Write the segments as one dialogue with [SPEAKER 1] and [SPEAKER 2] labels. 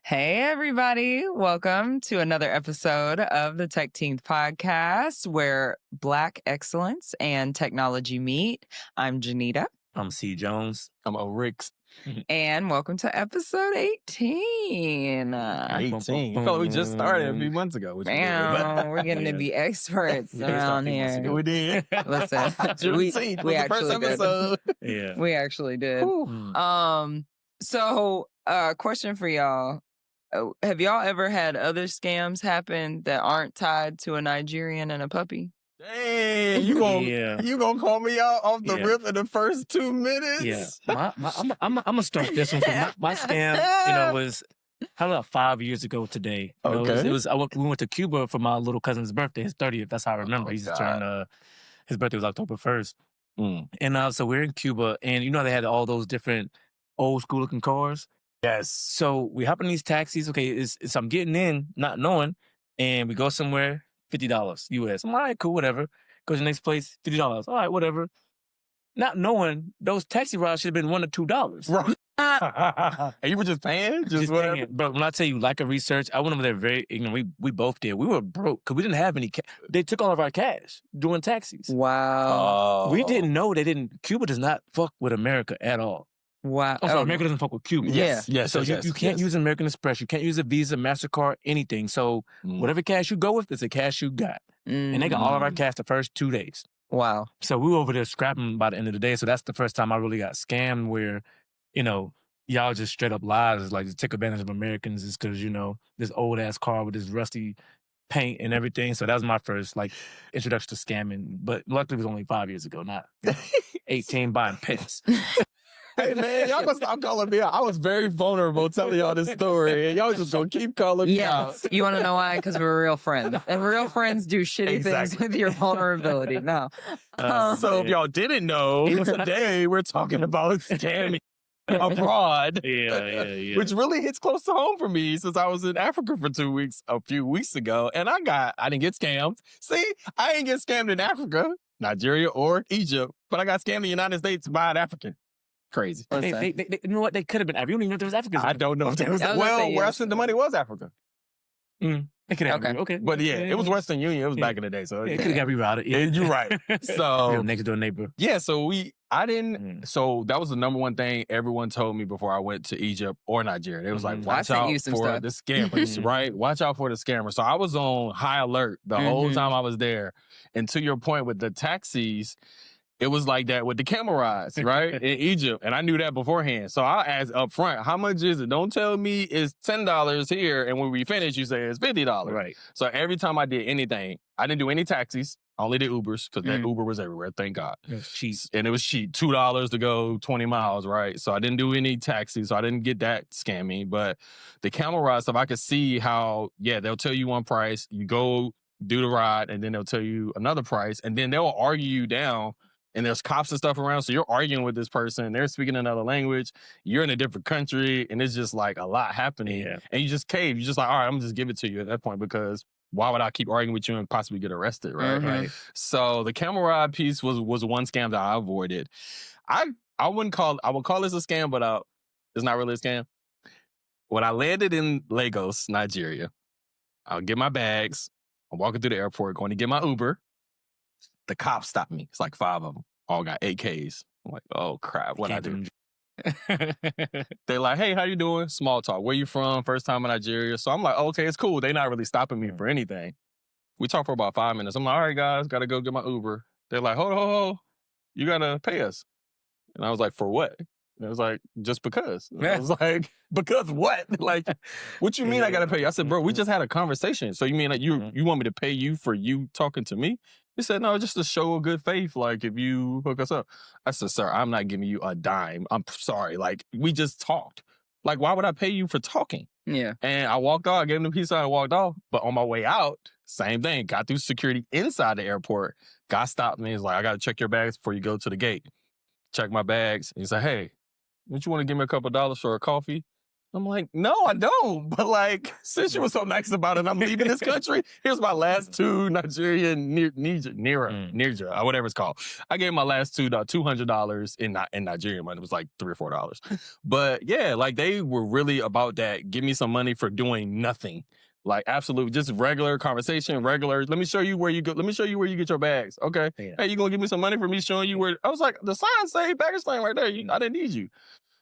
[SPEAKER 1] Hey, everybody. Welcome to another episode of the Tech Teens podcast where Black excellence and technology meet. I'm Janita.
[SPEAKER 2] I'm C. Jones.
[SPEAKER 3] I'm Ricks.
[SPEAKER 1] And welcome to episode 18.
[SPEAKER 3] 18. You felt like we just started a few months ago. Which
[SPEAKER 1] We're getting to be experts around here.
[SPEAKER 3] We did.
[SPEAKER 1] Listen, we actually did.
[SPEAKER 2] Yeah.
[SPEAKER 1] We actually did. So, question for y'all. Have y'all ever had other scams happen that aren't tied to a Nigerian and a puppy?
[SPEAKER 3] Dang, you gonna call me out off the rip in the first 2 minutes?
[SPEAKER 2] Yeah, I'm gonna start this one. My scam, was about 5 years ago today.
[SPEAKER 3] Okay.
[SPEAKER 2] We went to Cuba for my little cousin's birthday, his 30th. That's how I remember. He's turned. His birthday was October 1st, and so we're in Cuba, and they had all those different old school looking cars.
[SPEAKER 3] Yes.
[SPEAKER 2] So we hop in these taxis. Okay, it's I'm getting in, not knowing, and we go somewhere, $50 US. I'm like, all right, cool, whatever. Go to the next place, $50. All right, whatever. Not knowing those taxi rides should have been $1 or $2.
[SPEAKER 3] Right. And you were just paying? Just whatever?
[SPEAKER 2] Paying. But when I tell you, lack of research, I went over there very ignorant. We both did. We were broke because we didn't have any cash. They took all of our cash doing taxis.
[SPEAKER 1] Wow.
[SPEAKER 2] We didn't know they didn't. Cuba does not fuck with America at all.
[SPEAKER 1] Wow.
[SPEAKER 2] I'm sorry, America doesn't fuck with Cuba.
[SPEAKER 3] Yes.
[SPEAKER 2] So you can't use American Express. You can't use a Visa, MasterCard, anything. So whatever cash you go with, it's the cash you got. And they got all of our cash the first 2 days.
[SPEAKER 1] Wow.
[SPEAKER 2] So we were over there scrapping by the end of the day. So that's the first time I really got scammed where, y'all just straight up lies. Like, just take advantage of Americans is because, this old ass car with this rusty paint and everything. So that was my first, introduction to scamming. But luckily it was only 5 years ago, not 18 buying pets.
[SPEAKER 3] Hey, man, y'all gonna stop calling me out. I was very vulnerable telling y'all this story, and y'all just gonna keep calling me out.
[SPEAKER 1] You want to know why? Because we're real friends. And real friends do shitty things with your vulnerability. No.
[SPEAKER 3] So if y'all didn't know, today we're talking about scamming abroad.
[SPEAKER 2] Yeah.
[SPEAKER 3] Which really hits close to home for me since I was in Africa for 2 weeks, a few weeks ago, and I didn't get scammed. See, I didn't get scammed in Africa, Nigeria, or Egypt, but I got scammed in the United States by an African. Crazy.
[SPEAKER 2] They you know what? They could have been. You don't even know if there was Africans.
[SPEAKER 3] I don't know if there was. Where I sent the money was Africa.
[SPEAKER 2] It could have been. Okay.
[SPEAKER 3] But it was Western Union. It was back in the day. So
[SPEAKER 2] it could have got rerouted. Yeah.
[SPEAKER 3] You're right. So
[SPEAKER 2] next door neighbor.
[SPEAKER 3] Yeah. So I didn't. So that was the number one thing everyone told me before I went to Egypt or Nigeria. They was like, watch out for the scammers, right? Watch out for the scammers. So I was on high alert the whole time I was there. And to your point with the taxis, it was like that with the camel rides, right? In Egypt. And I knew that beforehand. So I asked up front, how much is it? Don't tell me it's $10 here. And when we finish, you say it's $50.
[SPEAKER 2] Right.
[SPEAKER 3] So every time I did anything, I didn't do any taxis. I only did Ubers because that Uber was everywhere. Thank God.
[SPEAKER 2] It's cheap.
[SPEAKER 3] And it was cheap. $2 to go 20 miles, right? So I didn't do any taxis. So I didn't get that scammy. But the camel ride stuff, I could see how, they'll tell you one price. You go do the ride and then they'll tell you another price. And then they'll argue you down. And there's cops and stuff around, so you're arguing with this person. They're speaking another language. You're in a different country, and it's just like a lot happening. Yeah. And you just cave. You're just like, all right, I'm going to just give it to you at that point because why would I keep arguing with you and possibly get arrested, right?
[SPEAKER 2] Right.
[SPEAKER 3] So the camel ride piece was one scam that I avoided. I would call this a scam, but it's not really a scam. When I landed in Lagos, Nigeria, I'll get my bags. I'm walking through the airport, going to get my Uber. The cops stopped me. It's like 5 of them. All got AKs. I'm like, oh, crap. What I do? They're like, hey, how you doing? Small talk. Where you from? First time in Nigeria. So I'm like, oh, okay, it's cool. They're not really stopping me for anything. We talked for about 5 minutes. I'm like, all right, guys, got to go get my Uber. They're like, hold. You got to pay us. And I was like, for what? And it was like, just because. And I was like, because what? Like, what you mean I got to pay you? I said, bro, we just had a conversation. So you mean like you want me to pay you for you talking to me? He said, no, just to show a good faith, like, if you hook us up. I said, sir, I'm not giving you a dime. I'm sorry. Like, we just talked. Like, why would I pay you for talking?
[SPEAKER 1] Yeah.
[SPEAKER 3] And I walked off. I gave him the piece and I walked off. But on my way out, same thing. Got through security inside the airport. Guy stopped me. He's like, I got to check your bags before you go to the gate. Check my bags. He said, hey, don't you want to give me a couple dollars for a coffee? I'm like, no, I don't. But like, since you were so nice about it, I'm leaving this country. Here's my last two Nigerian Nirja, or whatever it's called. I gave my last two $200 in Nigerian money. It was like $3 or $4. But yeah, like they were really about that. Give me some money for doing nothing. Like absolute, just regular conversation, regular. Let me show you where you go. Let me show you where you get your bags. Okay.
[SPEAKER 2] Yeah.
[SPEAKER 3] Hey, you gonna give me some money for me showing you where? I was like, the sign say baggage claim right there. I didn't need you.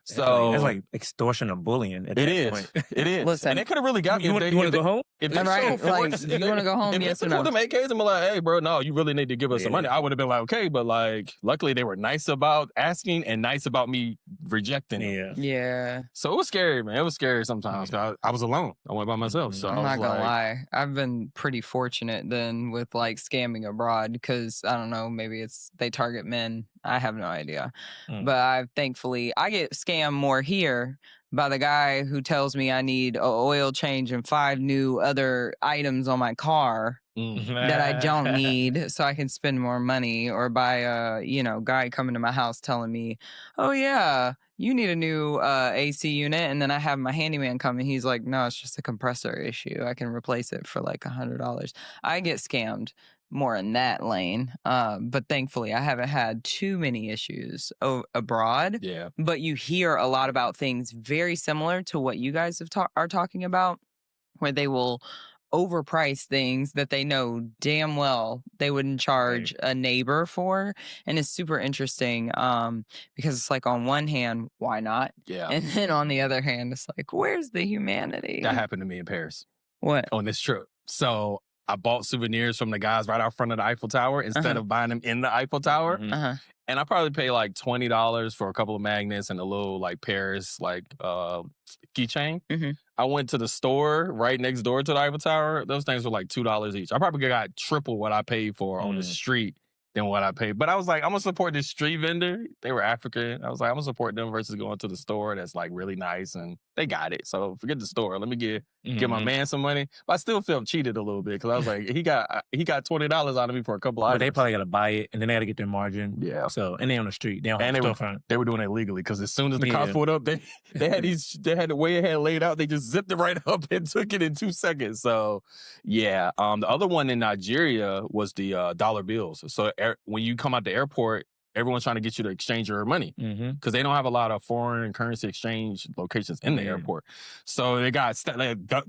[SPEAKER 3] So
[SPEAKER 4] that's like extortion or bullying. At that point.
[SPEAKER 3] It is.
[SPEAKER 1] Listen,
[SPEAKER 3] and they could have really got me.
[SPEAKER 4] You want to go home?
[SPEAKER 3] If they
[SPEAKER 1] right,
[SPEAKER 3] showed
[SPEAKER 1] like,
[SPEAKER 3] force,
[SPEAKER 1] do you want to go home?
[SPEAKER 3] if
[SPEAKER 1] Yes
[SPEAKER 3] they
[SPEAKER 1] or
[SPEAKER 3] put
[SPEAKER 1] no?
[SPEAKER 3] them AKs and be like, hey, bro, no, you really need to give us some money. I would have been like, okay, but like, luckily they were nice about asking and nice about me rejecting it.
[SPEAKER 1] Yeah.
[SPEAKER 3] So it was scary, man. It was scary sometimes. I was alone. I went by myself. So
[SPEAKER 1] I'm
[SPEAKER 3] I was
[SPEAKER 1] not gonna
[SPEAKER 3] like,
[SPEAKER 1] lie. I've been pretty fortunate then with like scamming abroad because I don't know, maybe it's they target men. I have no idea. But I get scammed more here by the guy who tells me I need an oil change and 5 new other items on my car that I don't need so I can spend more money, or by a guy coming to my house telling me, oh yeah, you need a new AC unit, and then I have my handyman come and he's like, no, it's just a compressor issue. I can replace it for like $100. I get scammed more in that lane. But thankfully, I haven't had too many issues abroad.
[SPEAKER 3] yeah.
[SPEAKER 1] But you hear a lot about things very similar to what you guys are talking about, where they will overprice things that they know damn well they wouldn't charge a neighbor for. And it's super interesting because it's like, on one hand, why not?
[SPEAKER 3] Yeah.
[SPEAKER 1] And then on the other hand, it's like, where's the humanity?
[SPEAKER 3] That happened to me in Paris.
[SPEAKER 1] What?
[SPEAKER 3] On this trip. So I bought souvenirs from the guys right out front of the Eiffel Tower instead of buying them in the Eiffel Tower. And I probably paid like $20 for a couple of magnets and a little like Paris like keychain. I went to the store right next door to the Eiffel Tower. Those things were like $2 each. I probably got triple what I paid for on the street than what I paid. But I was like, I'm gonna support this street vendor. They were African. I was like, I'm gonna support them versus going to the store that's like really nice and they got it. So forget the store. Let me give my man some money. But I still felt cheated a little bit because I was like, he got $20 out of me for a couple of items.
[SPEAKER 4] But they probably got to buy it and then they got to get their margin.
[SPEAKER 3] Yeah.
[SPEAKER 4] So and they on the street. They don't have storefront.
[SPEAKER 3] They were doing it illegally because as soon as the cops pulled up, they had the way it had laid out. They just zipped it right up and took it in 2 seconds. So yeah. The other one in Nigeria was the dollar bills. So when you come out the airport, everyone's trying to get you to exchange your money because they don't have a lot of foreign currency exchange locations in the airport. So they got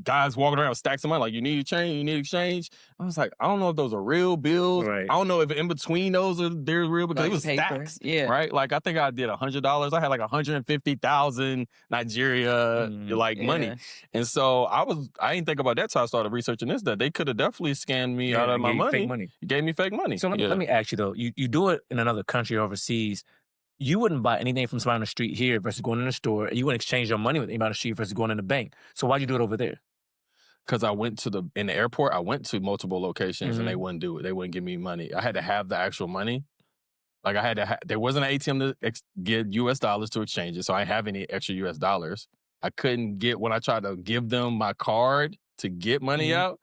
[SPEAKER 3] guys walking around with stacks of money like, you need change, you need exchange. I was like, I don't know if those are real bills. I don't know if in between those they're real because
[SPEAKER 1] like
[SPEAKER 3] it was
[SPEAKER 1] paper.
[SPEAKER 3] stacks.
[SPEAKER 1] Right?
[SPEAKER 3] Like I think I did $100. I had like 150,000 Nigeria money. And so I didn't think about that till I started researching this, that they could have definitely scammed me out of my money.
[SPEAKER 4] Fake money.
[SPEAKER 3] You gave me fake money.
[SPEAKER 4] So let me ask you though, you do it in another country overseas, you wouldn't buy anything from somebody on the street here versus going in the store. You wouldn't exchange your money with anybody on the street versus going in the bank. So why'd you do it over there?
[SPEAKER 3] Because I went in the airport, I went to multiple locations and they wouldn't do it. They wouldn't give me money. I had to have the actual money. Like I had to there wasn't an ATM to get US dollars to exchange it. So I didn't have any extra US dollars. I couldn't get, when I tried to give them my card to get money out,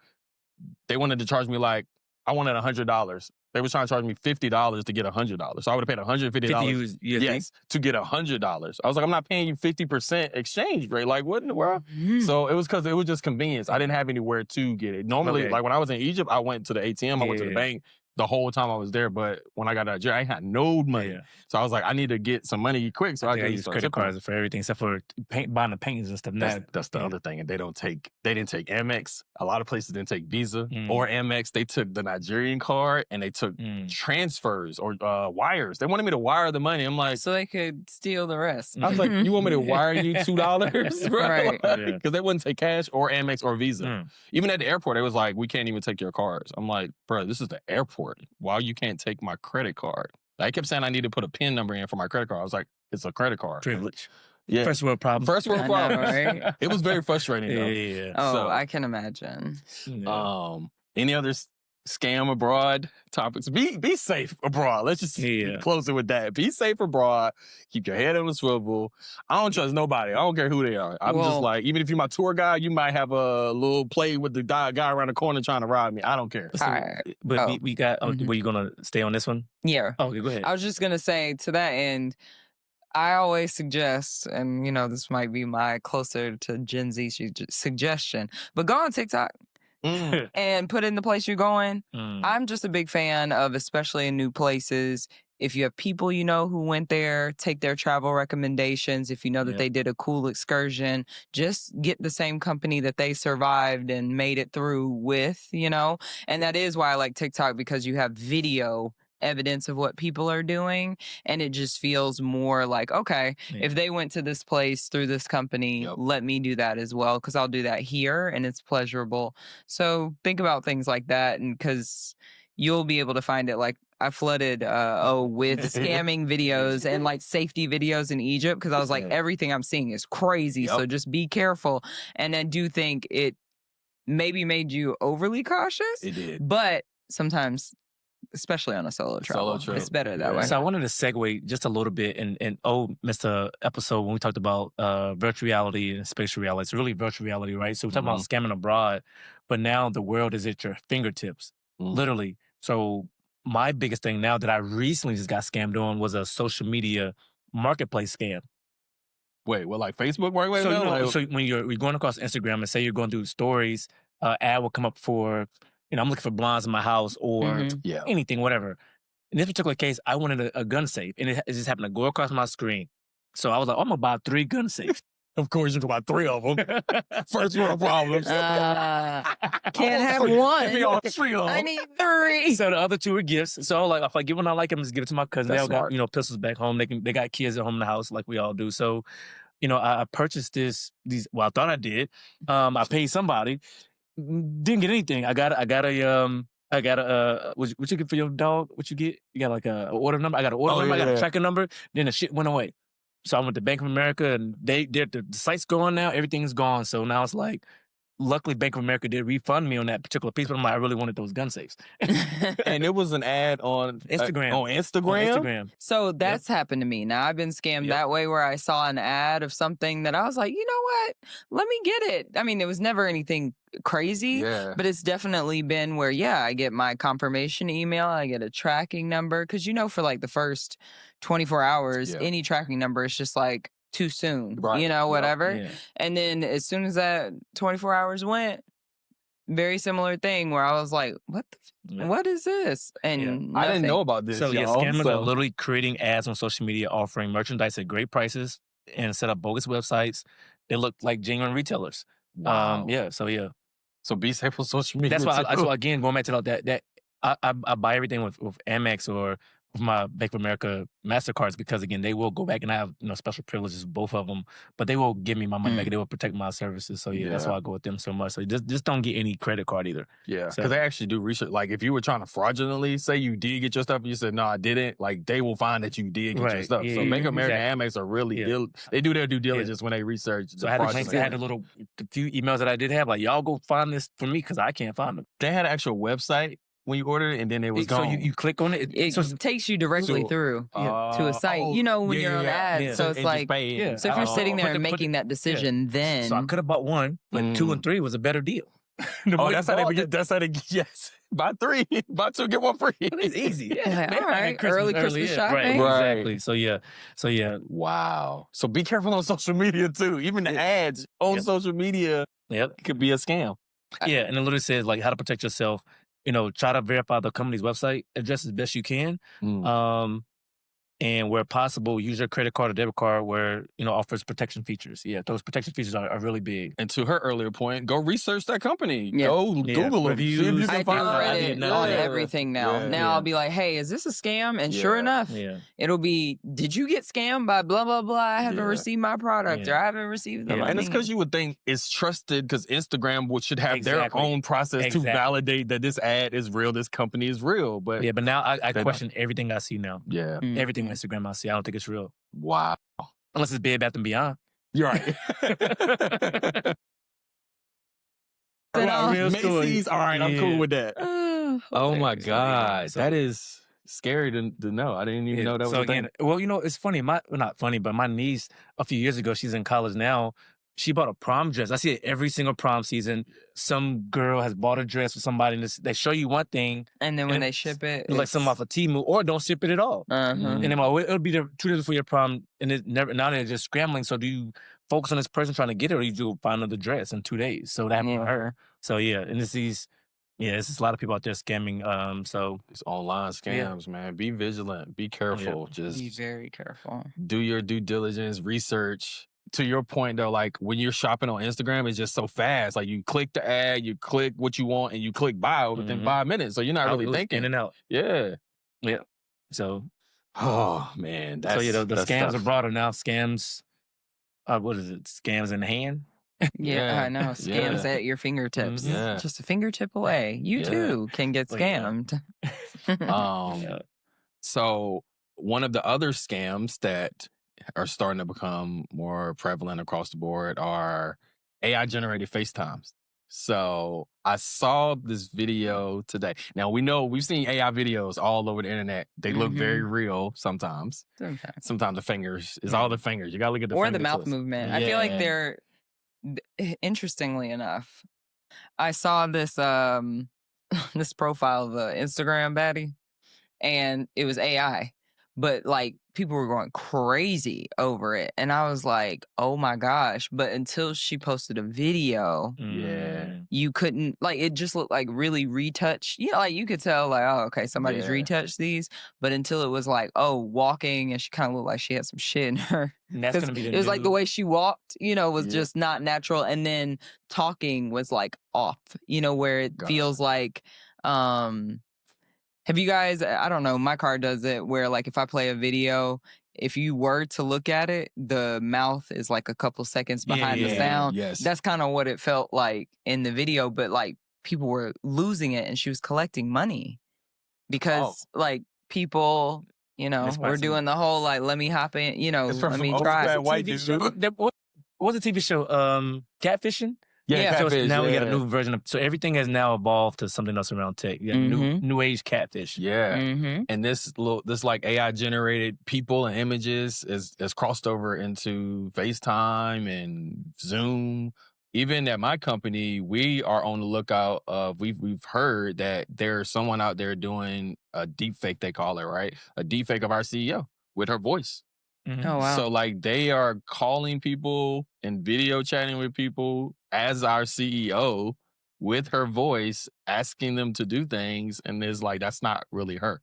[SPEAKER 3] they wanted to charge me like, I wanted $100. They were trying to charge me $50 to get $100. So I would have paid $150. Yes, to get $100. I was like, I'm not paying you 50% exchange rate. Like, what in the world? So it was because it was just convenience. I didn't have anywhere to get it. Normally, like when I was in Egypt, I went to the ATM, I went to the bank the whole time I was there. But when I got out of jail, I had no money. So I was like, I need to get some money quick. So I
[SPEAKER 4] use credit cards for everything except for buying the paintings and stuff.
[SPEAKER 3] That's the other thing. And they didn't take Amex. A lot of places didn't take Visa or Amex. They took the Nigerian card and they took transfers or wires. They wanted me to wire the money. I'm like,
[SPEAKER 1] so they could steal the rest.
[SPEAKER 3] I was like, you want me to wire you $2?
[SPEAKER 1] Right.
[SPEAKER 3] Because they wouldn't take cash or Amex or Visa. Even at the airport, they was like, we can't even take your cards. I'm like, bro, this is the airport. Why you can't take my credit card? I kept saying I need to put a PIN number in for my credit card. I was like, it's a credit card.
[SPEAKER 4] Privilege.
[SPEAKER 3] Yeah.
[SPEAKER 4] First world problem.
[SPEAKER 3] First world problem.
[SPEAKER 1] Right?
[SPEAKER 3] It was very frustrating though.
[SPEAKER 4] Yeah.
[SPEAKER 1] Oh,
[SPEAKER 3] So,
[SPEAKER 1] I can imagine.
[SPEAKER 3] any other scam abroad topics? Be safe abroad. Let's just close it with that. Be safe abroad. Keep your head on the swivel. I don't trust nobody. I don't care who they are. I'm just like, even if you're my tour guide, you might have a little play with the guy around the corner trying to rob me. I don't care.
[SPEAKER 4] But we got, were you going to stay on this one?
[SPEAKER 1] Yeah.
[SPEAKER 4] Okay, go ahead.
[SPEAKER 1] I was just going to say, to that end, I always suggest, and this might be my closer to Gen Z suggestion, but go on TikTok and put in the place you're going. I'm just a big fan of, especially in new places, if you have people who went there, take their travel recommendations. If you know that they did a cool excursion, just get the same company that they survived and made it through with, And that is why I like TikTok, because you have video evidence of what people are doing, and it just feels more like, okay, if they went to this place through this company, let me do that as well, because I'll do that here and it's pleasurable. So think about things like that, and because you'll be able to find it. Like, I flooded with scamming videos and like safety videos in Egypt, because I was like, everything I'm seeing is crazy. So just be careful. And I do think it maybe made you overly cautious.
[SPEAKER 3] It did.
[SPEAKER 1] But sometimes, especially on a solo travel, it's better that way.
[SPEAKER 4] So I wanted to segue just a little bit and missed an episode when we talked about virtual reality and spatial reality. It's really virtual reality, right? So we're talking about scamming abroad, but now the world is at your fingertips, literally. So my biggest thing now that I recently just got scammed on was a social media marketplace scam.
[SPEAKER 3] Wait, well, like Facebook work? Wait,
[SPEAKER 4] so when you're going across Instagram and say you're going through stories, ad will come up for, I'm looking for blondes in my house or anything, whatever. In this particular case, I wanted a gun safe, and it just happened to go across my screen. So I was like, I'm going to buy 3 gun safes.
[SPEAKER 3] Of course, you can buy 3 of them. First world problems.
[SPEAKER 1] Can't have one. I need 3.
[SPEAKER 4] So the other 2 are gifts. So like, if I get one I like, I'm just give it to my cousin. They all got pistols back home. They got kids at home in the house like we all do. So, I purchased these. Well, I thought I did. I paid somebody. Didn't get anything. I got a what you get for your dog? What you get? You got like a order number. I got an order number. I got a tracking number. Then the shit went away. So I went to Bank of America, and the site's gone now. Everything's gone. So now it's like, luckily Bank of America did refund me on that particular piece, but I'm like, I really wanted those gun safes.
[SPEAKER 3] And it was an ad on
[SPEAKER 4] Instagram.
[SPEAKER 3] On Instagram?
[SPEAKER 1] So that's happened to me. Now, I've been scammed that way, where I saw an ad of something that I was like, you know what? Let me get it. I mean, it was never anything crazy, but it's definitely been where, I get my confirmation email, I get a tracking number, because for like the first 24 hours, any tracking number is just like too soon, whatever. Yeah. And then as soon as that 24 hours went, very similar thing where I was like, what is this? And
[SPEAKER 3] I didn't know about this.
[SPEAKER 4] So scammers are literally creating ads on social media offering merchandise at great prices and set up bogus websites. They look like genuine retailers.
[SPEAKER 3] Wow. So be safe on social media.
[SPEAKER 4] That's why again, going back to that I buy everything with Amex or with my Bank of America MasterCards, because again, they will go back, and I have special privileges with both of them, but they will give me my money back, and they will protect my services. So that's why I go with them so much. So just don't get any credit card either. Yeah, because
[SPEAKER 3] they actually do research. Like if you were trying to fraudulently say you did get your stuff, and you said no, I didn't. Like they will find that you did get your stuff. So Bank of America and Amex are really they do their due diligence when they research.
[SPEAKER 4] So I had a few emails that I did have, like, y'all go find this for me because I can't find them.
[SPEAKER 3] They had an actual website when you ordered it, and then it was gone.
[SPEAKER 4] So you click on it.
[SPEAKER 1] It takes you directly through to a site. When you're on ads. So it's like, so if you're sitting there and making that decision, then.
[SPEAKER 4] So I could have bought 1, but 2 and 3 was a better deal.
[SPEAKER 3] That's how they yes. Buy 3, buy 2, get 1 free.
[SPEAKER 4] It's easy.
[SPEAKER 1] All right. Early Christmas shopping.
[SPEAKER 4] Right, exactly. So yeah.
[SPEAKER 3] Wow. So be careful on social media too. Even the ads on social media could be a scam.
[SPEAKER 4] Yeah, and it literally says like how to protect yourself. Try to verify the company's website address as best you can. And where possible, use your credit card or debit card where, offers protection features. Yeah, those protection features are really big.
[SPEAKER 3] And to her earlier point, go research that company. Go Google
[SPEAKER 4] reviews.
[SPEAKER 1] I do Reddit on everything now. Now I'll be like, hey, is this a scam? And sure enough, it'll be, did you get scammed by blah, blah, blah? I haven't received my product or I haven't received the money.
[SPEAKER 3] And it's because you would think it's trusted, because Instagram should have their own process to validate that this ad is real, this company is real. But
[SPEAKER 4] now I question everything I see now.
[SPEAKER 3] Yeah.
[SPEAKER 4] Everything Instagram I see, I don't think it's real.
[SPEAKER 3] Wow.
[SPEAKER 4] Unless it's Bed Bath & Beyond.
[SPEAKER 3] You're right. Macy's, all right, I'm cool with that. Oh my God. That is scary to know. I didn't even know that was a thing.
[SPEAKER 4] Well, it's funny. Not funny, but my niece, a few years ago, she's in college now, she bought a prom dress. I see it every single prom season. Some girl has bought a dress for somebody, and they show you one thing,
[SPEAKER 1] and then when they ship it,
[SPEAKER 4] it's like something off of Temu, or don't ship it at all. And then it'll be the 2 days for your prom, and now they're just scrambling. So do you focus on this person trying to get it, or you do find another dress in 2 days? So that happened to her. So yeah, and it's these. Yeah, it's just a lot of people out there scamming. So
[SPEAKER 3] it's online scams, man. Be vigilant. Be careful. Just
[SPEAKER 1] be very careful.
[SPEAKER 3] Do your due diligence, research. To your point, though, like when you're shopping on Instagram, it's just so fast. Like you click the ad, you click what you want, and you click buy within 5 minutes. So you're not really thinking.
[SPEAKER 4] In and out.
[SPEAKER 3] Yeah.
[SPEAKER 4] Yeah. So.
[SPEAKER 3] Oh, man.
[SPEAKER 4] The scams are broader now. Scams, what is it? Scams in hand?
[SPEAKER 1] Yeah, I know. Scams at your fingertips. Just a fingertip away. You too can get scammed.
[SPEAKER 3] So one of the other scams that are starting to become more prevalent across the board are AI-generated FaceTimes. So I saw this video today. Now, we've seen AI videos all over the internet. They look very real sometimes. Sometimes the fingers is all the fingers. You got to look at the
[SPEAKER 1] or
[SPEAKER 3] fingers.
[SPEAKER 1] the mouth movement. I feel like they're, interestingly enough, I saw this this profile of the Instagram baddie, and it was AI. But like people were going crazy over it. And I was like, oh my gosh. But until she posted a video, you couldn't, like, it just looked like really retouched. Yeah, like you could tell, like, oh, okay, somebody's retouched these. But until it was like, oh, walking, and she kind of looked like she had some shit in her.
[SPEAKER 4] And that's gonna be
[SPEAKER 1] it was like the way she walked, was just not natural. And then talking was like off, where it feels like have you guys, I don't know, my car does it where like if I play a video, if you were to look at it, the mouth is like a couple seconds behind the sound.
[SPEAKER 3] Yes.
[SPEAKER 1] That's kind of what it felt like in the video, but like people were losing it and she was collecting money because like people, were doing the whole like, let me hop in, let me try.
[SPEAKER 3] White dude.
[SPEAKER 4] What was the TV show? Catfishing?
[SPEAKER 3] Yeah,
[SPEAKER 4] so
[SPEAKER 3] catfish,
[SPEAKER 4] now we got a new version of. So everything has now evolved to something else around tech. You got new age catfish.
[SPEAKER 3] Yeah, and this like AI generated people and images is crossed over into FaceTime and Zoom. Even at my company, we are on the lookout of. We've heard that there's someone out there doing a deepfake. They call it, right? A deepfake of our CEO with her voice.
[SPEAKER 1] Oh wow!
[SPEAKER 3] So like they are calling people and video chatting with people as our CEO with her voice, asking them to do things, and it's like that's not really her.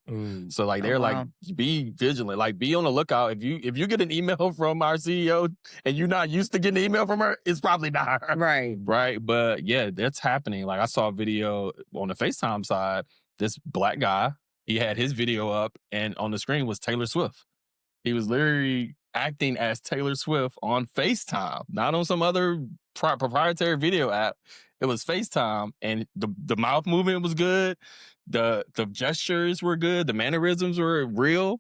[SPEAKER 3] So like they're like, be vigilant, like be on the lookout. If you get an email from our CEO and you're not used to getting an email from her, it's probably not her. Right. But yeah, that's happening. Like I saw a video on the FaceTime side. This black guy, he had his video up, and on the screen was Taylor Swift. He was literally acting as Taylor Swift on FaceTime, not on some other proprietary video app. It was FaceTime, and the mouth movement was good. The gestures were good. The mannerisms were real,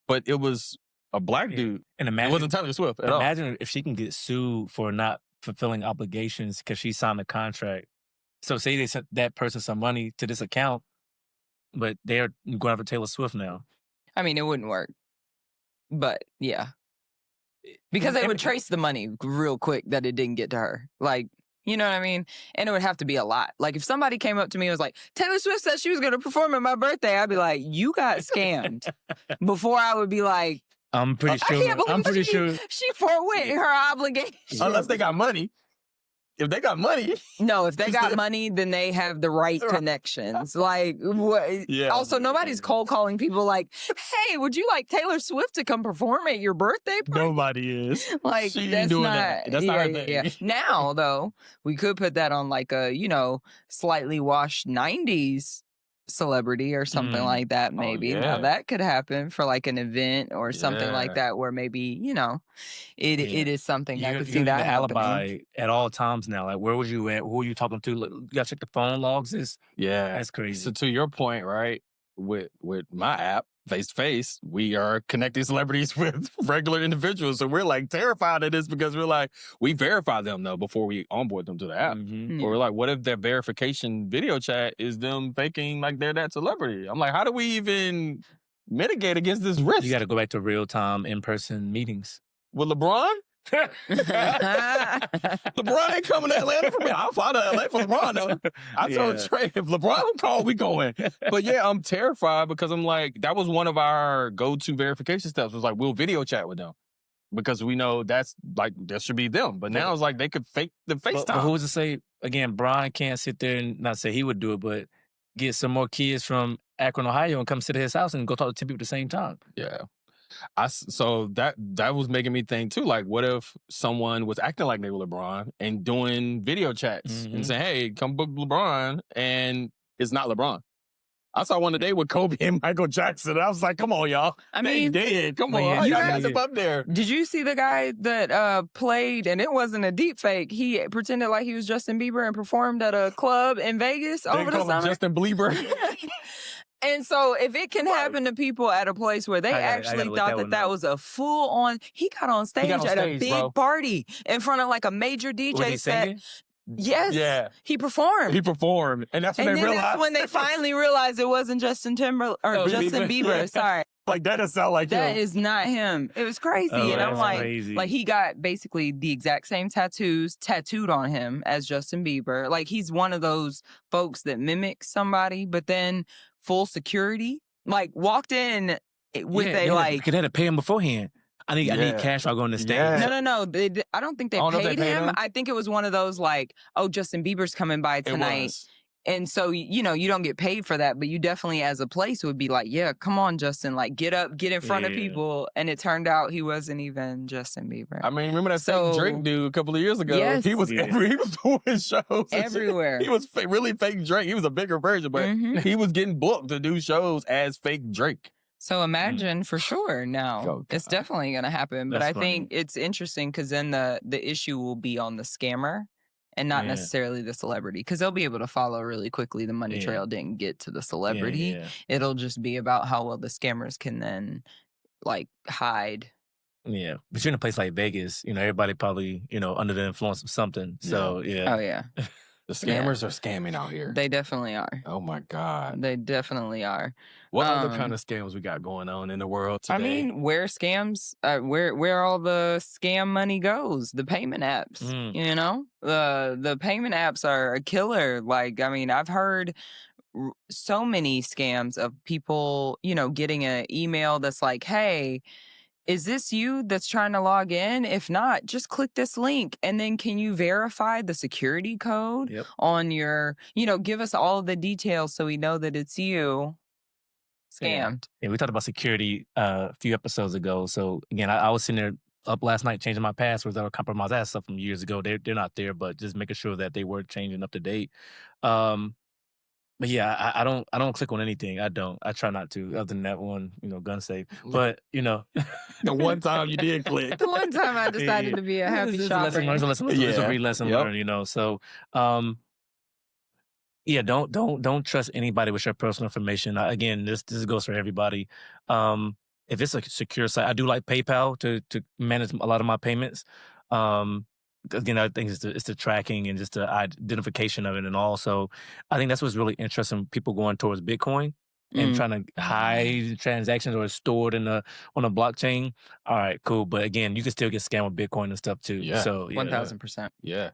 [SPEAKER 3] but it was a black dude.
[SPEAKER 4] And imagine,
[SPEAKER 3] it wasn't Taylor Swift at all.
[SPEAKER 4] Imagine if she can get sued for not fulfilling obligations because she signed a contract. So say they sent that person some money to this account, but they're going after Taylor Swift now.
[SPEAKER 1] I mean, it wouldn't work. But yeah, because they would trace the money real quick that it didn't get to her. Like, you know what I mean? And it would have to be a lot. Like if somebody came up to me and was like, Taylor Swift said she was going to perform at my birthday, I'd be like, you got scammed. Before I would be like,
[SPEAKER 4] I'm pretty sure
[SPEAKER 1] she forwent her obligation.
[SPEAKER 3] Unless they got money. If they got money.
[SPEAKER 1] No, if they got money, then they have the right connections. Like, also, nobody's cold calling people like, hey, would you like Taylor Swift to come perform at your birthday party?
[SPEAKER 3] Nobody is.
[SPEAKER 1] Like,
[SPEAKER 3] she
[SPEAKER 1] that's
[SPEAKER 3] doing
[SPEAKER 1] not,
[SPEAKER 3] that. That's not her thing.
[SPEAKER 1] Now, though, we could put that on like a, slightly washed 90s celebrity or something like that, maybe. Now that could happen for like an event or something like that where maybe, it is something I could see that happening.
[SPEAKER 4] Alibi at all times now. Like, where was you at? Who were you talking to? Like, you gotta check the phone logs. That's crazy.
[SPEAKER 3] So to your point, right, with my app, Face to Face, we are connecting celebrities with regular individuals. So we're like terrified of this because we're like, we verify them though before we onboard them to the app. Or we're like, what if their verification video chat is them faking like they're that celebrity? I'm like, how do we even mitigate against this risk?
[SPEAKER 4] You got to go back to real-time in-person meetings.
[SPEAKER 3] With LeBron? LeBron ain't coming to Atlanta for me. I'll fly to LA for LeBron, though. I told Trey, if LeBron called, we going. But yeah, I'm terrified because I'm like, that was one of our go-to verification steps. Was like, we'll video chat with them. Because we know that's like, that should be them. But now it's like they could fake the FaceTime.
[SPEAKER 4] But who's to say, again, Brian can't sit there and not say he would do it, but get some more kids from Akron, Ohio and come sit at his house and go talk to 10 people at the same time.
[SPEAKER 3] Yeah. So that was making me think too, like, what if someone was acting like they were LeBron and doing video chats and saying, hey, come book LeBron, and it's not LeBron. I saw one today with Kobe and Michael Jackson. I was like, come on, y'all.
[SPEAKER 1] I mean,
[SPEAKER 3] they dead. Come on. You got them up there.
[SPEAKER 1] Did you see the guy that played, and it wasn't a deep fake, he pretended like he was Justin Bieber and performed at a club in Vegas over the summer?
[SPEAKER 3] Justin Bieber.
[SPEAKER 1] And so if it can happen to people at a place where they actually thought that was a full on, he got on stage at a big party in front of like a major DJ set. Yes. Yeah. He performed.
[SPEAKER 3] And that's when they realized.
[SPEAKER 1] That's when they finally realized it wasn't Justin Bieber. Sorry.
[SPEAKER 3] Like, that doesn't sound like him.
[SPEAKER 1] That is not him. It was crazy. And I'm like, he got basically the exact same tattoos tattooed on him as Justin Bieber. Like, he's one of those folks that mimics somebody, but then full security, like, walked in with
[SPEAKER 4] because they had to pay him beforehand. I need cash while going to stage.
[SPEAKER 1] Yeah. No. I don't think they paid him. I think it was one of those like, oh, Justin Bieber's coming by tonight. And so, you don't get paid for that, but you definitely as a place would be like, yeah, come on, Justin, like get up, get in front of people. And it turned out he wasn't even Justin Bieber.
[SPEAKER 3] I mean, remember that fake Drake dude a couple of years ago? Yes. He was doing shows
[SPEAKER 1] everywhere.
[SPEAKER 3] He was really fake Drake. He was a bigger version, but he was getting booked to do shows as fake Drake.
[SPEAKER 1] So imagine for sure now. It's definitely going to happen. But I think it's interesting because then the issue will be on the scammer and not necessarily the celebrity, because they'll be able to follow really quickly. The money trail didn't get to the celebrity. It'll just be about how well the scammers can then like hide.
[SPEAKER 4] Yeah. But you're in a place like Vegas, everybody probably, under the influence of something. So,
[SPEAKER 1] Oh, yeah.
[SPEAKER 3] The scammers are scamming out here.
[SPEAKER 1] They definitely are.
[SPEAKER 3] Oh, my God.
[SPEAKER 1] They definitely are.
[SPEAKER 3] What other kind of scams we got going on in the world today?
[SPEAKER 1] I mean, where scams, where all the scam money goes, the payment apps, the payment apps are a killer. Like, I mean, I've heard so many scams of people, getting an email that's like, hey, is this you that's trying to log in? If not, just click this link. And then can you verify the security code on your, give us all of the details so we know that it's you. Scammed.
[SPEAKER 4] Yeah, we talked about security a few episodes ago. So again, I was sitting there up last night changing my passwords that were compromised. I had stuff from years ago. They're not there, but just making sure that they were changing up to date. But yeah, I don't click on anything. I don't. I try not to. Other than that one, gun safe. But
[SPEAKER 3] the one time you did click.
[SPEAKER 1] The one time I decided to be a happy shopper.
[SPEAKER 4] It's a free lesson learned. So, don't trust anybody with your personal information. Again, this goes for everybody. If it's a secure site, I do like PayPal to manage a lot of my payments. Again, I think it's the tracking and just the identification of it, and also I think that's what's really interesting. People going towards Bitcoin and trying to hide transactions or store it on a blockchain. All right, cool. But again, you can still get scammed with Bitcoin and stuff too.
[SPEAKER 3] Yeah.
[SPEAKER 4] So
[SPEAKER 1] 1000%.
[SPEAKER 3] Yeah.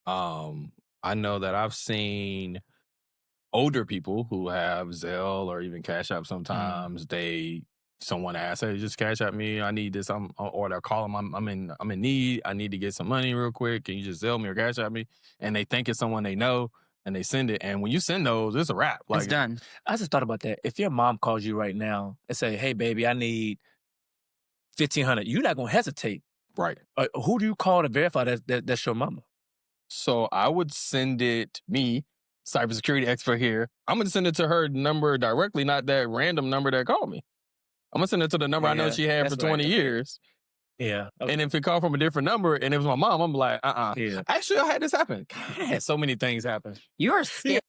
[SPEAKER 3] I know that I've seen older people who have Zelle or even Cash App. Sometimes someone asks, hey, just Cash App me. I need this. Or they'll call them. I'm in need. I need to get some money real quick. Can you just Zelle me or Cash App me? And they think it's someone they know, and they send it. And when you send those, it's a wrap. Like,
[SPEAKER 1] it's done.
[SPEAKER 4] I just thought about that. If your mom calls you right now and say, hey, baby, I need $1,500, you're not gonna hesitate,
[SPEAKER 3] right?
[SPEAKER 4] Who do you call to verify that's your mama?
[SPEAKER 3] So I would send it, me, cybersecurity expert here. I'm gonna send it to her number directly, not that random number that called me. I'm gonna send it to the number I know she had for 20 years.
[SPEAKER 4] Yeah.
[SPEAKER 3] Okay. And if it called from a different number and it was my mom, I'm like, Yeah. Actually, I had this happen. God, I had so many things happen.
[SPEAKER 1] You are scared.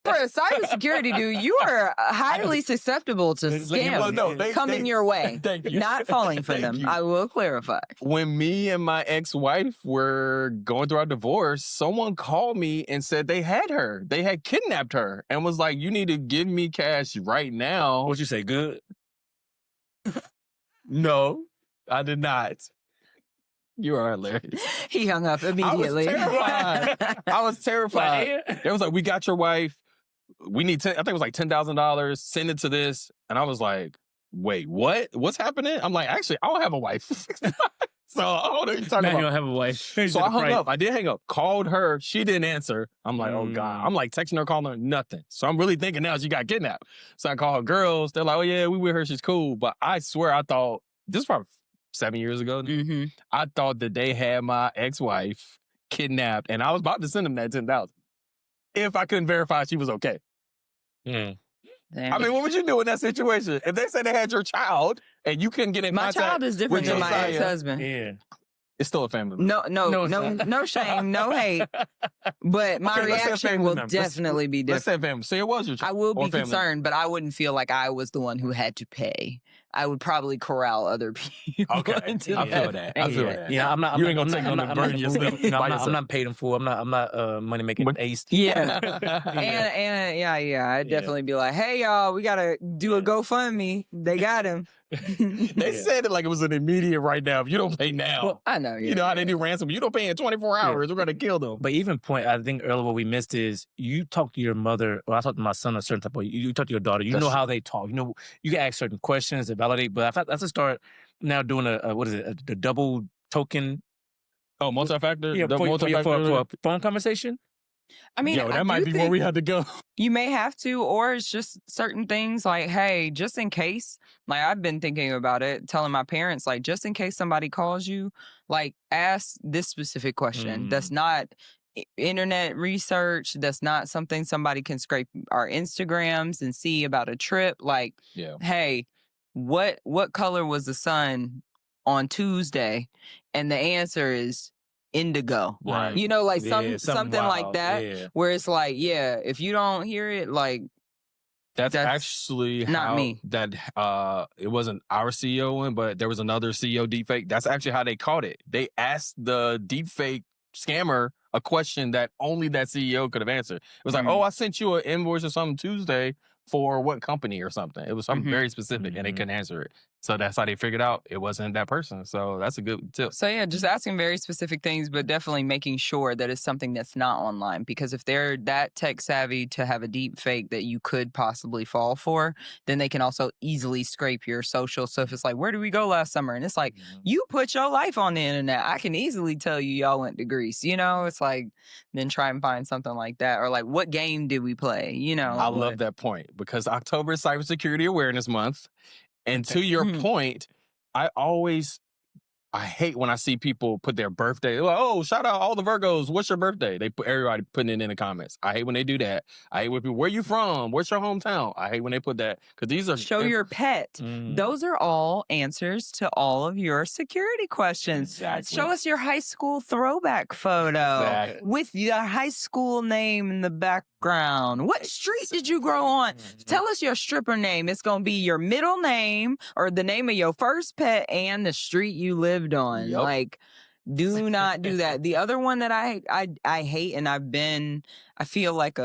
[SPEAKER 1] For a cybersecurity dude, you are highly susceptible to scams coming your way.
[SPEAKER 3] Thank you.
[SPEAKER 1] Not falling for them. I will clarify.
[SPEAKER 3] When me and my ex-wife were going through our divorce, someone called me and said they had her. They had kidnapped her and was like, you need to give me cash right now.
[SPEAKER 4] What'd you say, good?
[SPEAKER 3] No, I did not. You are hilarious.
[SPEAKER 1] He hung up immediately.
[SPEAKER 3] I was terrified. It was like, we got your wife. We need I think it was like $10,000. Send it to this. And I was like, wait, what? What's happening? I'm like, actually, I don't have a wife. So I don't know what you're talking about.
[SPEAKER 4] You don't have a wife.
[SPEAKER 3] So I hung up. I did hang up. Called her. She didn't answer. I'm like, oh God. I'm like texting her, calling her, nothing. So I'm really thinking now she got kidnapped. So I call her girls. They're like, oh yeah, we with her. She's cool. But I swear I thought, this was probably 7 years ago.
[SPEAKER 1] Mm-hmm.
[SPEAKER 3] I thought that they had my ex-wife kidnapped, and I was about to send them that $10,000 if I couldn't verify she was okay.
[SPEAKER 4] Mm.
[SPEAKER 3] I mean, what would you do in that situation? If they said they had your child and you couldn't get in
[SPEAKER 1] My
[SPEAKER 3] contact
[SPEAKER 1] child is different
[SPEAKER 3] with
[SPEAKER 1] than my
[SPEAKER 3] Josiah,
[SPEAKER 1] ex-husband.
[SPEAKER 4] Yeah.
[SPEAKER 3] it's still a family member.
[SPEAKER 1] No shame, no hate. But my
[SPEAKER 3] Okay, let's say a
[SPEAKER 1] reaction
[SPEAKER 3] family
[SPEAKER 1] will
[SPEAKER 3] member.
[SPEAKER 1] definitely be
[SPEAKER 3] Let's
[SPEAKER 1] different.
[SPEAKER 3] say family. Say it was your child.
[SPEAKER 1] I will
[SPEAKER 3] or
[SPEAKER 1] be
[SPEAKER 3] family.
[SPEAKER 1] concerned, but I wouldn't feel like I was the one who had to pay. I would probably corral other people.
[SPEAKER 3] Okay,
[SPEAKER 1] into
[SPEAKER 3] I feel that. I feel that.
[SPEAKER 4] Yeah, I'm not.
[SPEAKER 3] You ain't gonna take on the burden yourself.
[SPEAKER 4] I'm not paid in full. I'm not money making ace.
[SPEAKER 1] Yeah. and I'd definitely be like, hey y'all, we gotta do a GoFundMe. They got him.
[SPEAKER 3] They said it like it was an immediate right now. If you don't pay now,
[SPEAKER 1] Well, I know.
[SPEAKER 3] you know how they do ransom. You don't pay in 24 hours, we're gonna kill them.
[SPEAKER 4] But even point, I think earlier what we missed is you talk to your mother, or I talk to my son a certain type of way. You talk to your daughter. You know how they talk. You know, you can ask certain questions to validate. But I have to start now doing the double token.
[SPEAKER 3] Oh, multi-factor?
[SPEAKER 4] Yeah, for a phone conversation.
[SPEAKER 1] I mean,
[SPEAKER 3] that might be where we had to go.
[SPEAKER 1] You may have to, or it's just certain things like, hey, just in case, like I've been thinking about it, telling my parents, like, just in case somebody calls you, like, ask this specific question. That's not internet research. That's not something somebody can scrape our Instagrams and see about a trip. Like, hey, what color was the sun on Tuesday? And the answer is indigo.
[SPEAKER 3] Right.
[SPEAKER 1] You know, like
[SPEAKER 4] something
[SPEAKER 1] like that, where it's like, if you don't hear it, like,
[SPEAKER 3] that's actually
[SPEAKER 1] not
[SPEAKER 3] how
[SPEAKER 1] me.
[SPEAKER 3] That it wasn't our CEO one, but there was another CEO deepfake. That's actually how they caught it. They asked the deepfake scammer a question that only that CEO could have answered. It was like, oh, I sent you an invoice or something Tuesday for what company or something. It was something very specific and they couldn't answer it. So that's how they figured out it wasn't that person. So that's a good tip.
[SPEAKER 1] So yeah, just asking very specific things, but definitely making sure that it's something that's not online. Because if they're that tech savvy to have a deep fake that you could possibly fall for, then they can also easily scrape your social. So if it's like, where did we go last summer? And it's like, you put your life on the internet. I can easily tell you y'all went to Greece. You know, it's like, then try and find something like that. Or like, what game did we play? You know,
[SPEAKER 3] I love that point because October is Cybersecurity Awareness Month. And to your point, I hate when I see people put their birthday. Like, oh, shout out all the Virgos. What's your birthday? They put everybody putting it in the comments. I hate when they do that. I hate when people, where you from? What's your hometown? I hate when they put that because these are
[SPEAKER 1] show your pet. Those are all answers to all of your security questions.
[SPEAKER 3] Exactly.
[SPEAKER 1] Show us your high school throwback photo with your high school name in the background. What street did you grow on? Tell us your stripper name. It's going to be your middle name or the name of your first pet and the street you lived on. Like, do not do that. The other one that I hate, and I feel like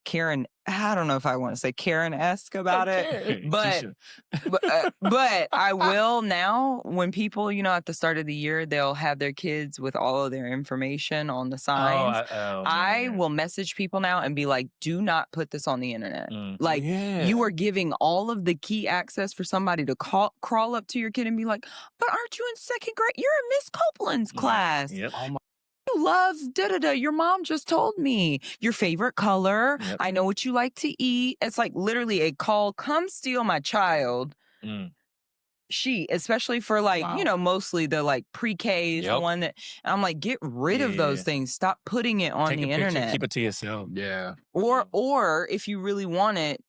[SPEAKER 1] Karen, I don't know if I want to say Karen-esque about it, but I will now. When people, at the start of the year, they'll have their kids with all of their information on the signs. I will message people now and be like, do not put this on the internet. Like, you are giving all of the key access for somebody to crawl up to your kid and be like, but aren't you in second grade? You're in Miss Copeland's class. Oh my. You love your mom just told me your favorite color. I know what you like to eat. It's like literally a call, come steal my child. Especially for mostly the like pre-K is the one that I'm like, get rid of those things. Stop putting it on the internet.
[SPEAKER 4] Keep it to yourself.
[SPEAKER 1] Or if you really want it,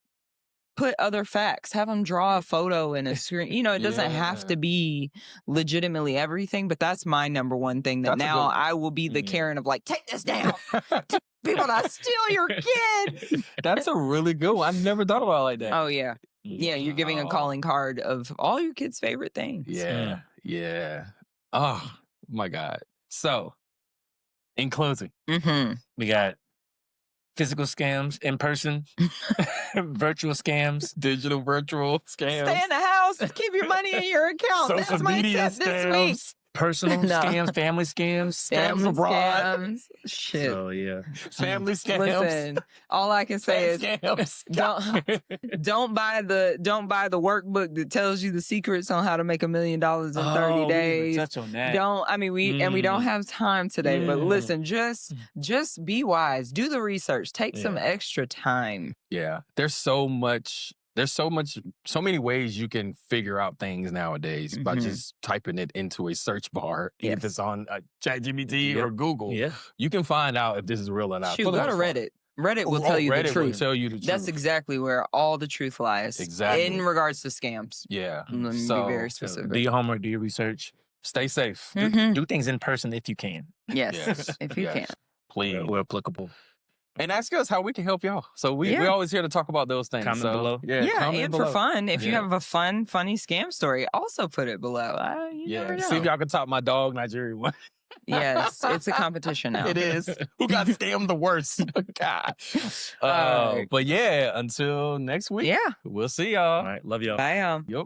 [SPEAKER 1] put other facts. Have them draw a photo and a screen. It doesn't have to be legitimately everything, but that's my number one thing that now I will be the Karen of like, take this down. People not steal your kid.
[SPEAKER 3] That's a really good one. I never thought about it like that.
[SPEAKER 1] Oh, yeah. Yeah, you're giving a calling card of all your kids' favorite things.
[SPEAKER 3] Yeah. Oh, my God. So, in closing,
[SPEAKER 4] we got physical scams, in person, virtual scams,
[SPEAKER 3] digital virtual scams.
[SPEAKER 1] Stay in the house. Keep your money in your account.
[SPEAKER 3] Social
[SPEAKER 1] That's my
[SPEAKER 3] media
[SPEAKER 1] tip this week.
[SPEAKER 4] personal
[SPEAKER 1] No.
[SPEAKER 4] scams, family scams,
[SPEAKER 3] Scams abroad.
[SPEAKER 1] Scams. Shit.
[SPEAKER 4] So yeah,
[SPEAKER 3] Family scams.
[SPEAKER 1] Listen, all I can say is
[SPEAKER 3] scams.
[SPEAKER 1] don't buy the workbook that tells you the secrets on how to make $1 million in 30 days.
[SPEAKER 4] Touch on that.
[SPEAKER 1] We don't have time today, but listen, just be wise. Do the research. Take some extra time.
[SPEAKER 3] Yeah. There's so many ways you can figure out things nowadays by just typing it into a search bar.
[SPEAKER 1] Yes.
[SPEAKER 3] If it's on ChatGPT or Google, you can find out if this is real or not.
[SPEAKER 1] Shoot, go to Reddit. Reddit will tell you the truth.
[SPEAKER 3] Will tell you the truth.
[SPEAKER 1] That's exactly where all the truth lies.
[SPEAKER 3] Exactly.
[SPEAKER 1] In regards to scams.
[SPEAKER 3] Yeah.
[SPEAKER 1] Let me be very specific.
[SPEAKER 4] Do your homework, do your research.
[SPEAKER 3] Stay safe.
[SPEAKER 4] Do things in person if you can.
[SPEAKER 1] Yes, if you can.
[SPEAKER 3] Please.
[SPEAKER 4] Where applicable.
[SPEAKER 3] And ask us how we can help y'all. So we're always here to talk about those things.
[SPEAKER 4] Comment below.
[SPEAKER 1] Yeah,
[SPEAKER 3] comment
[SPEAKER 1] and
[SPEAKER 3] below.
[SPEAKER 1] for fun, if you have a funny scam story, also put it below. You never know.
[SPEAKER 3] See if y'all can top my dog Nigeria one.
[SPEAKER 1] Yes, it's a competition now.
[SPEAKER 3] It is. Who got scammed the worst? God.
[SPEAKER 1] Right.
[SPEAKER 3] But yeah, until next week.
[SPEAKER 1] Yeah.
[SPEAKER 3] We'll see y'all.
[SPEAKER 4] All right, love y'all.
[SPEAKER 1] Bye,
[SPEAKER 3] Yep.